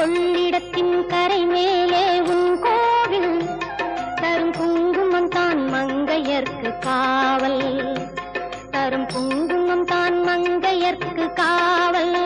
கொள்ளிடத்தின் கரை மேலே உன் கோவில் தரும் குங்குமம் தான் மங்கையர்க்கு காவல் தரும் குங்குமம் தான் மங்கையர்க்கு காவல்